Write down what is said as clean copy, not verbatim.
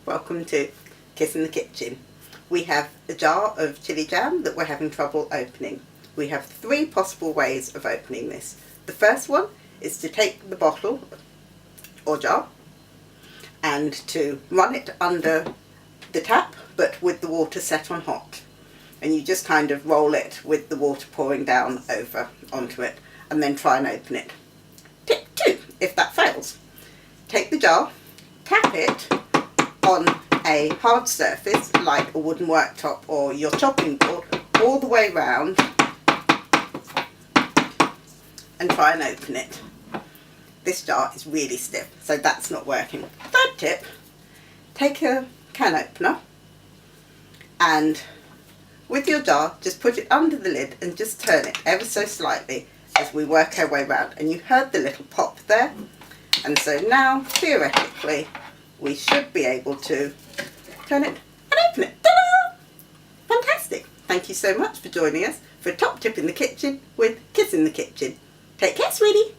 welcome to Kiss in the Kitchen. We have a jar of chili jam that we're having trouble opening. We have 3 possible ways of opening this. The first one is to take the bottle or jar and to run it under the tap, but with the water set on hot. And you just kind of roll it with the water pouring down over onto it and then try and open it. Tip 2, if that fails, take the jar, tap it on a hard surface like a wooden worktop or your chopping board all the way round and try and open it. This jar is really stiff, so that's not working. Third tip, take a can opener and with your jar just put it under the lid and just turn it ever so slightly as we work our way round. And you heard the little pop there, and so now theoretically we should be able to turn it and open it. Ta-da! Fantastic! Thank you so much for joining us for a top tip in the kitchen with Kiss in the Kitchen. Take care, sweetie!